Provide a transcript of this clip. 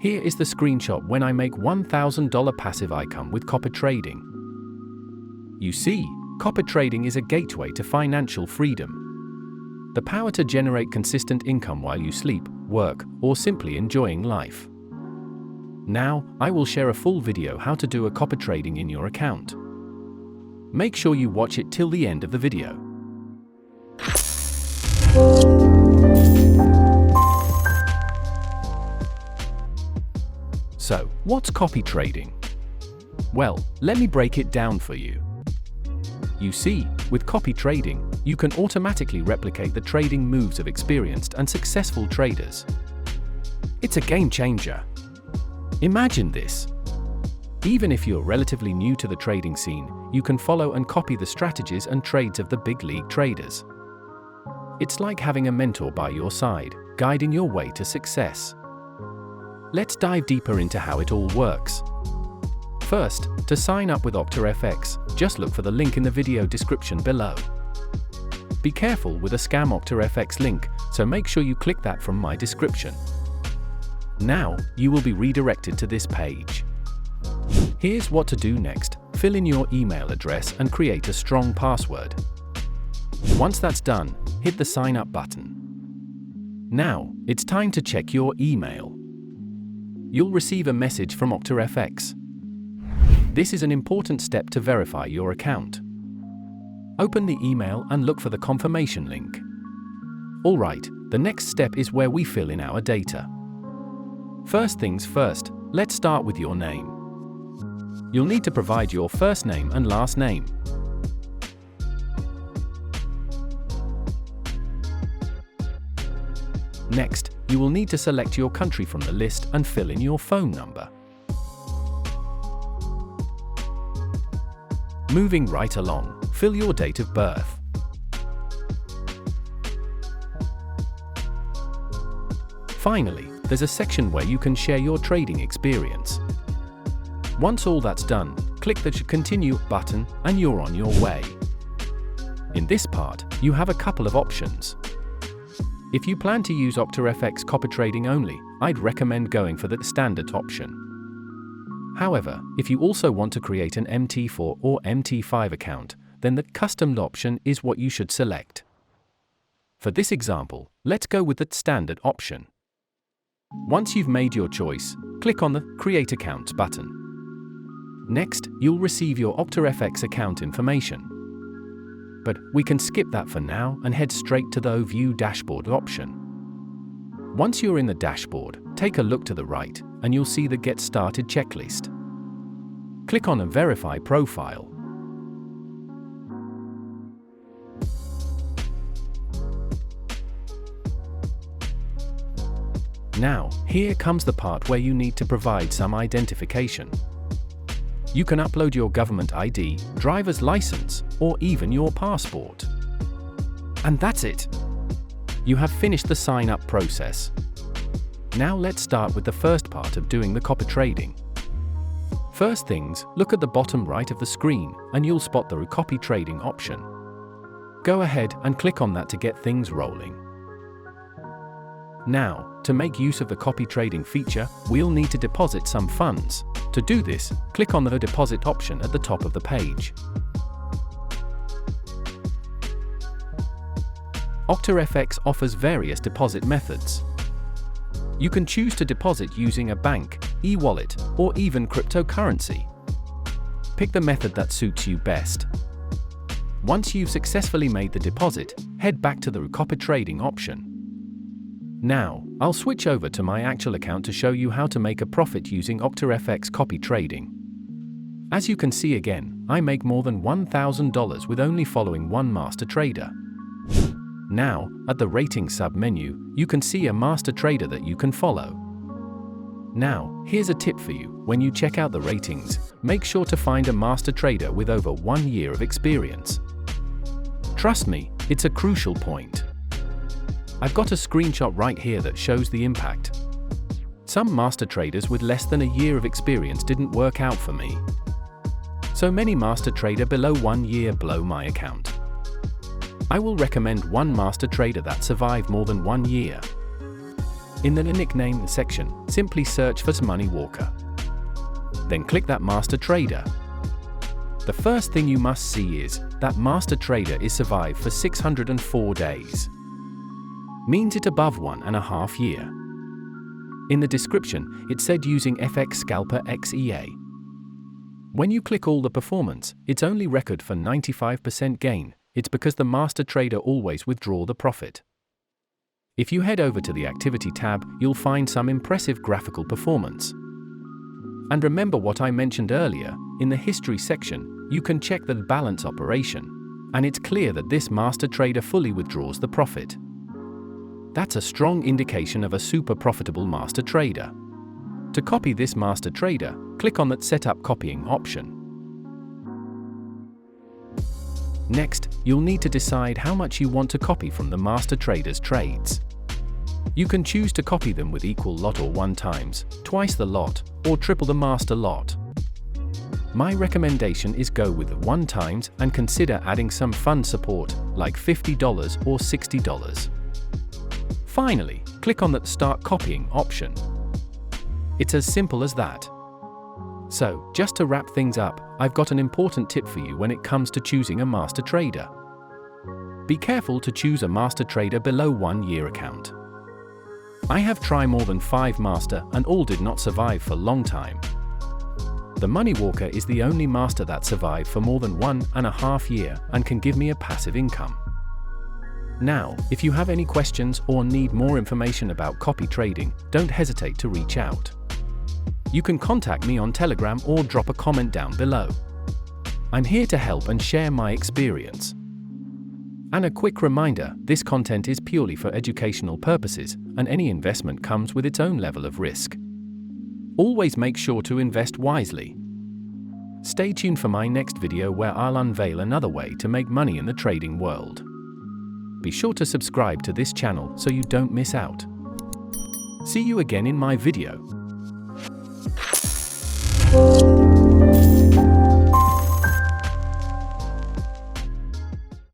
Here is the screenshot when I make $1,000 passive income with copy trading. You see, copy trading is a gateway to financial freedom. The power to generate consistent income while you sleep, work, or simply enjoying life. Now, I will share a full video how to do a copy trading in your account. Make sure you watch it till the end of the video. So, what's copy trading? Well, let me break it down for you. You see, with copy trading, you can automatically replicate the trading moves of experienced and successful traders. It's a game changer. Imagine this. Even if you're relatively new to the trading scene, you can follow and copy the strategies and trades of the big league traders. It's like having a mentor by your side, guiding your way to success. Let's dive deeper into how it all works. First, to sign up with OctaFX, just look for the link in the video description below. Be careful with a scam OctaFX link, so make sure you click that from my description. Now, you will be redirected to this page. Here's what to do next. Fill in your email address and create a strong password. Once that's done, hit the sign up button. Now, it's time to check your email. You'll receive a message from OctaFX. This is an important step to verify your account. Open the email and look for the confirmation link. Alright, the next step is where we fill in our data. First things first, let's start with your name. You'll need to provide your first name and last name. Next, you will need to select your country from the list and fill in your phone number. Moving right along, fill your date of birth. Finally, there's a section where you can share your trading experience. Once all that's done, click the Continue button and you're on your way. In this part, you have a couple of options. If you plan to use OctaFX copy trading only, I'd recommend going for the standard option. However, if you also want to create an MT4 or MT5 account, then the custom option is what you should select. For this example, let's go with the standard option. Once you've made your choice, click on the Create Accounts button. Next, you'll receive your OctaFX account information. But we can skip that for now and head straight to the View Dashboard option. Once you're in the dashboard, take a look to the right, and you'll see the Get Started checklist. Click on a Verify Profile. Now, here comes the part where you need to provide some identification. You can upload your government ID, driver's license, or even your passport. And that's it! You have finished the sign-up process. Now let's start with the first part of doing the copy trading. First things, look at the bottom right of the screen, and you'll spot the copy trading option. Go ahead and click on that to get things rolling. Now, to make use of the copy trading feature, we'll need to deposit some funds. To do this, click on the Deposit option at the top of the page. OctaFX offers various deposit methods. You can choose to deposit using a bank, e-wallet, or even cryptocurrency. Pick the method that suits you best. Once you've successfully made the deposit, head back to the copy trading option. Now, I'll switch over to my actual account to show you how to make a profit using OctaFX copy trading. As you can see again, I make more than $1,000 with only following one master trader. Now, at the Rating sub-menu, you can see a master trader that you can follow. Now, here's a tip for you. When you check out the ratings, make sure to find a master trader with over 1 year of experience. Trust me, it's a crucial point. I've got a screenshot right here that shows the impact. Some master traders with less than a year of experience didn't work out for me. So many master trader below 1 year blow my account. I will recommend one master trader that survived more than 1 year. In the nickname section, simply search for Money Walker. Then click that Master Trader. The first thing you must see is that Master Trader is survived for 604 days. Means it above 1.5 year. In the description, it said using FX Scalper XEA. When you click all the performance, it's only record for 95% gain. It's because the Master Trader always withdraw the profit. If you head over to the Activity tab, you'll find some impressive graphical performance. And remember what I mentioned earlier, in the History section, you can check the balance operation, and it's clear that this Master Trader fully withdraws the profit. That's a strong indication of a super profitable Master Trader. To copy this Master Trader, click on that Setup Copying option. Next, you'll need to decide how much you want to copy from the Master Trader's trades. You can choose to copy them with equal lot or 1 times, twice the lot, or triple the master lot. My recommendation is go with 1 times and consider adding some fund support, like $50 or $60. Finally, click on that Start Copying option. It's as simple as that. So, just to wrap things up, I've got an important tip for you when it comes to choosing a Master Trader. Be careful to choose a Master Trader below 1 year account. I have tried more than 5 Master and all did not survive for long time. The Money Walker is the only Master that survived for more than 1.5 year and can give me a passive income. Now, if you have any questions or need more information about copy trading, don't hesitate to reach out. You can contact me on Telegram or drop a comment down below. I'm here to help and share my experience. And a quick reminder, this content is purely for educational purposes, and any investment comes with its own level of risk. Always make sure to invest wisely. Stay tuned for my next video where I'll unveil another way to make money in the trading world. Be sure to subscribe to this channel so you don't miss out. See you again in my video.